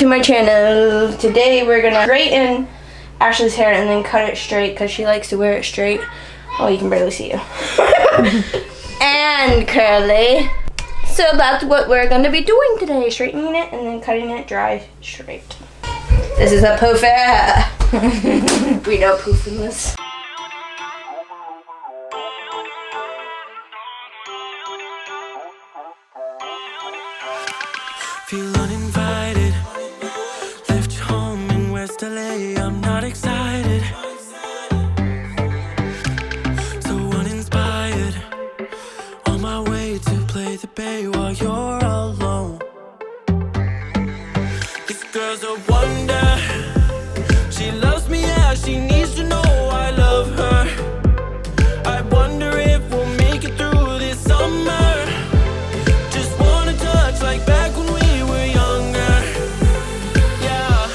to my channel. Today we're gonna straighten Ashley's hair and then cut it straight because she likes to wear it straight. Oh, you can barely see you. And curly. So that's what we're gonna be doing today. Straightening it and then cutting it dry straight. This is a poofer. We know poofing this. Feel uninvited. Left home in West LA. I'm not excited. So uninspired. On my way to play the bay while you're alone. This girl's a wonder. She loves me, yeah. She needs to know I love her. I wonder if we'll make it through this summer. Just wanna touch like back when we were younger. Yeah.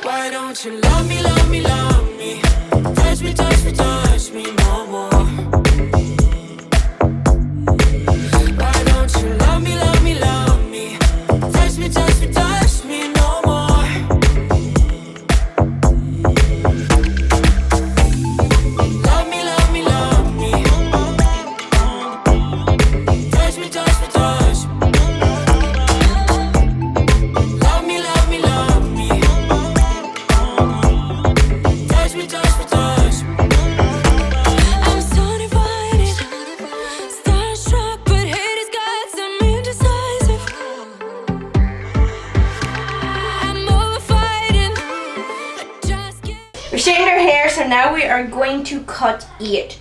Why don't you love me, love me, love me? Touch me, touch me, touch me no more. Why don't you love me, love me, love me? Touch me, touch me, touch me no more. Love me, love me, love me. Touch me, touch me, touch me. Love me, love me, love me. Touch me, touch me, touch me. I'm so divided, starstruck, but hate has got some indecisive. I'm over fighting. I just can't. We shaved our hair, so now we are going to cut it.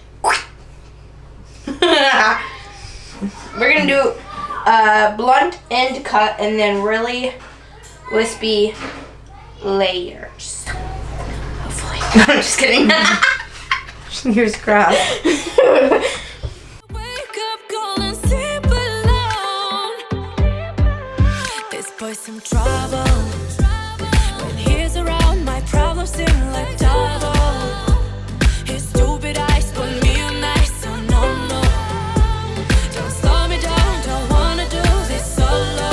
We're gonna do blunt end cut and then really wispy layers. Hopefully. I'm just kidding. Here's grass. Wake up, go and sleep alone. This boy's some trouble. When he's around, my problems seem like double. His stupid eyes put me on ice, so no, no. Don't slow me down, don't wanna do this solo.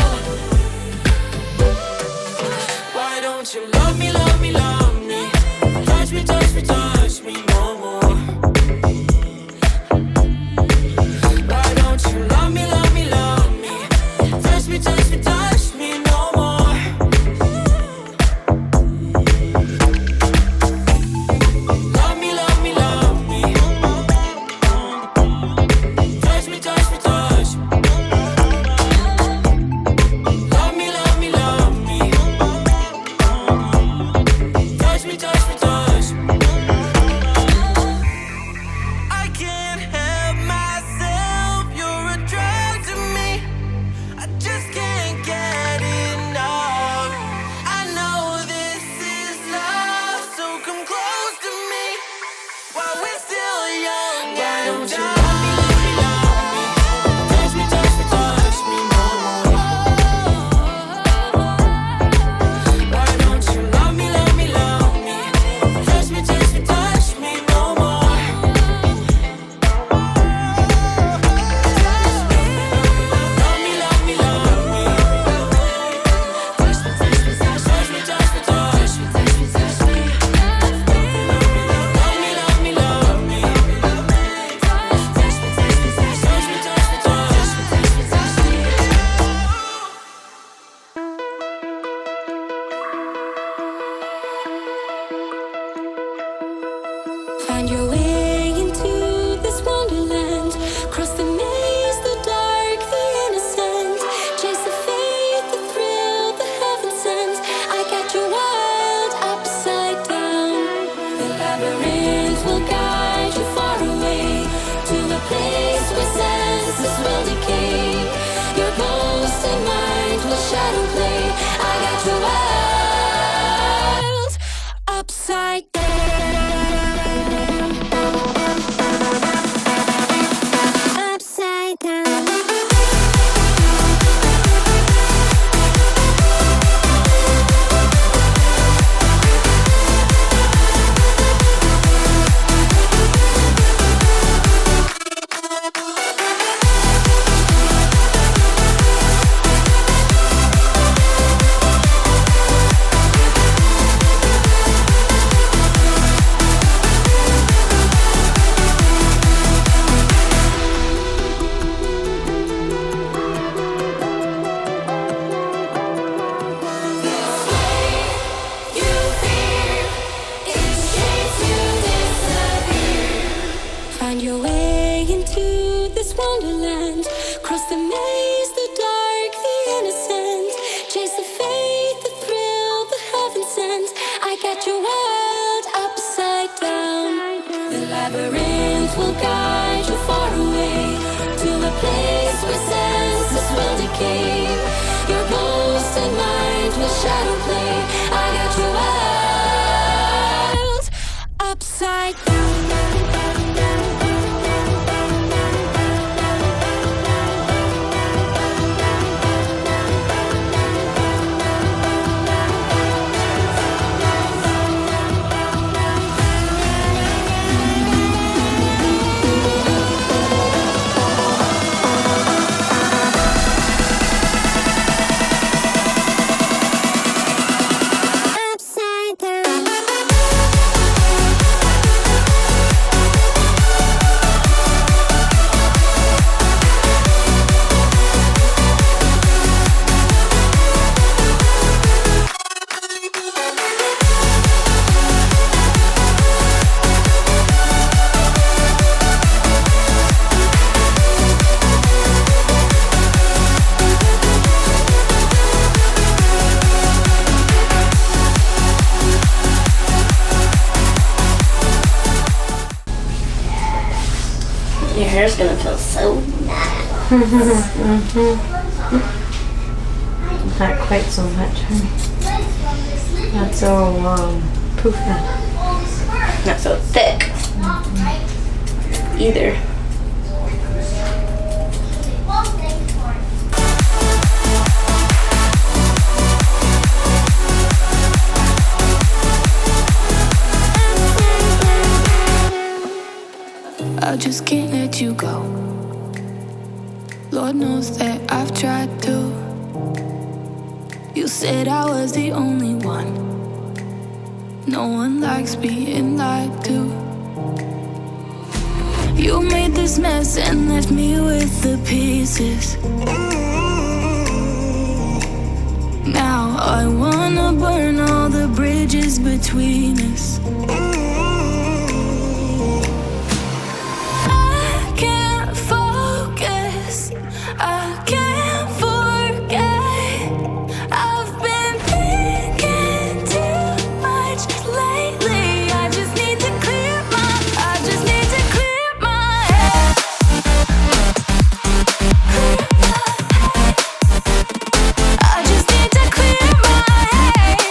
Why don't you love me, love me, love me? Touch me, touch me, touch me no more. Why don't you love me, love me, love me? Touch me, touch me, touch me no more. Love me, love me, love me. Touch me, touch me, touch me. Love me, love me, love me. Touch me, touch me, touch me. I can't help myself, you're a drug to me. I just can't get enough. I know this is love, so come close to me while we're still young. Why don't you love me, love me, love me? Touch me, touch me, touch me no more. Why don't you love me, love me, love me? Touch me, touch me, touch me no more. Love me, love me, love me. Touch me, touch me, touch me, touch me, touch me, touch me, touch me. Love me, love me, love me. Touch me, touch me, touch me, touch me, touch me, touch me, touch me, touch me. Find your way into this wonderland. Cross the maze, the dark, the innocent. Chase the faith, the thrill, the heaven sent. I got you wild upside down. The labyrinth will guide you far away to a place where senses will decay. Your ghost and mind will shadow play. I got you wild upside down. Upside down. Chase the faith, the thrill, the heaven sent. I got your world upside down. The labyrinth will guide you far away to a place where senses will decay. Your ghost and mind will shadow play. I got your world upside down. Upside down. Your hair's gonna feel so nice. Not quite so much, honey. Not so poofy. Not so thick. Either. I just can't let you go. Lord knows that I've tried to. You said I was the only one. No one likes being lied to. You made this mess and left me with the pieces. Now I wanna burn all the bridges between us. I can't forget. I've been thinking too much lately. I just need to clear my head. I just need to clear my head.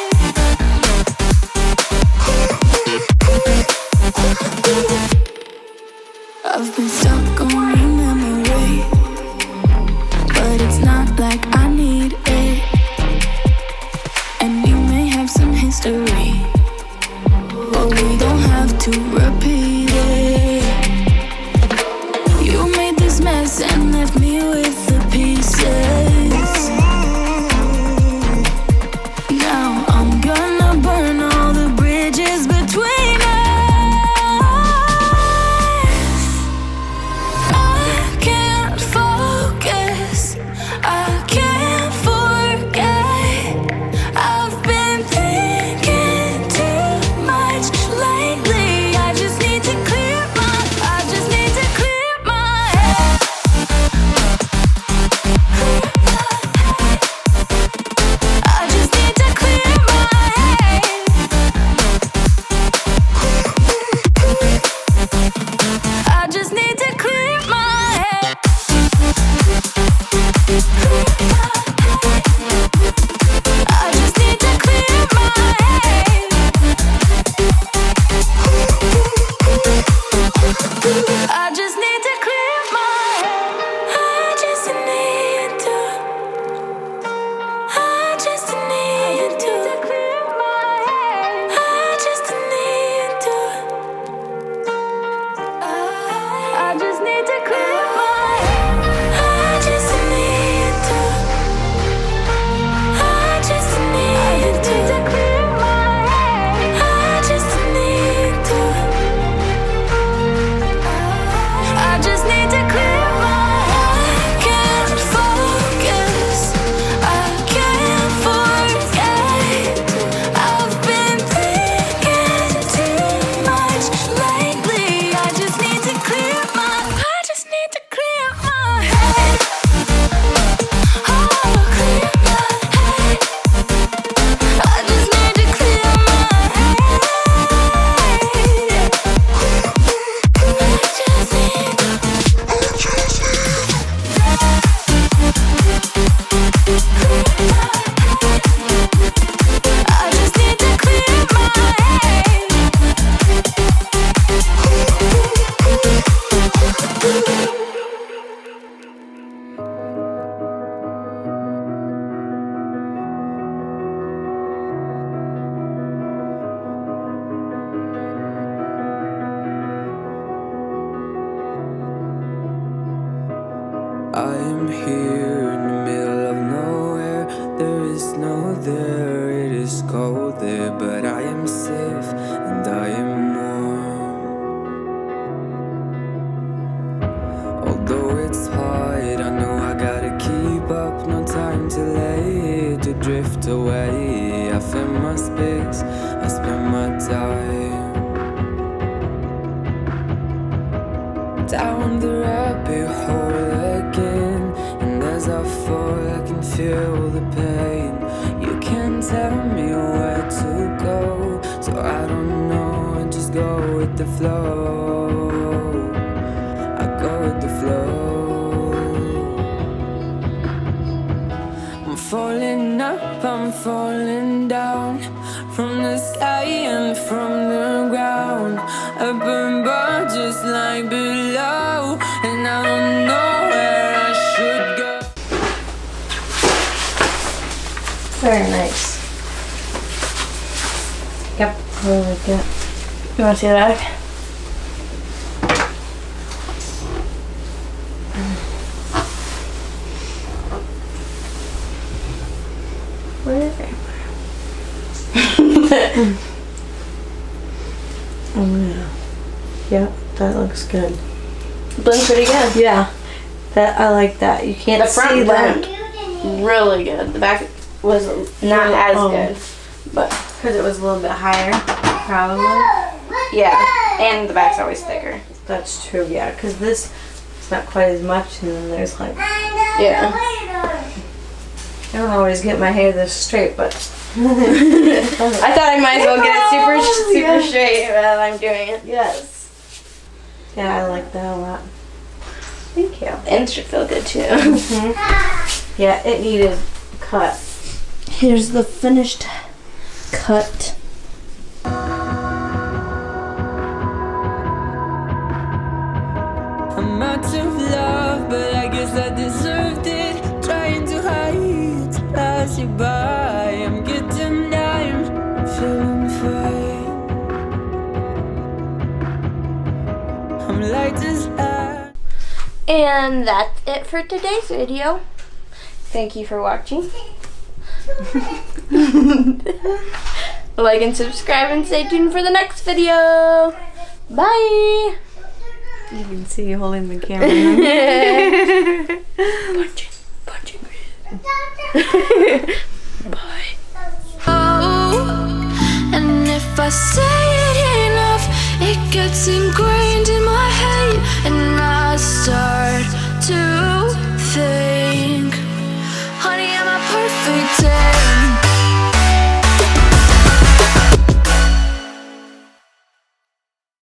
There is no there, it is cold there, but I am safe and I am warm. Although it's hard, I know I gotta keep up, no time to lay to drift away. I fill my space, I spend my time down the rabbit hole again, and as I fall I can feel the pain. You can't tell me where to go, so I don't know, I just go with the flow. I go with the flow. I'm falling up, I'm falling down, from the sky and from the ground. Up above just like below, and I don't know where I should go. Very nice. Yep, really good. You want to see the back? Where? Oh yeah. Yep, that looks good. Blends pretty good. Yeah, that I like that. You can't The front see that blend really good. The back was not as good, but because it was a little bit higher, probably. yeah, and the back's always thicker. That's true. Yeah, because this is not quite as much, and then there's like Yeah. I don't always get my hair this straight, but I thought I might as well get it super straight while I'm doing it. yes. Yeah, I like that a lot. Thank you. And it should feel good too. Yeah, it needed a cut. Here's the finished cut. I'm out of love, but I guess I deserved it. Trying to hide, to pass you by. I'm getting I'm feeling fine. I'm light as air. And that's it for today's video. Thank you for watching. Like and subscribe and stay tuned for the next video. Bye. You can see you holding the camera. Punch it. Bye. Oh, and if I say it enough, it gets ingrained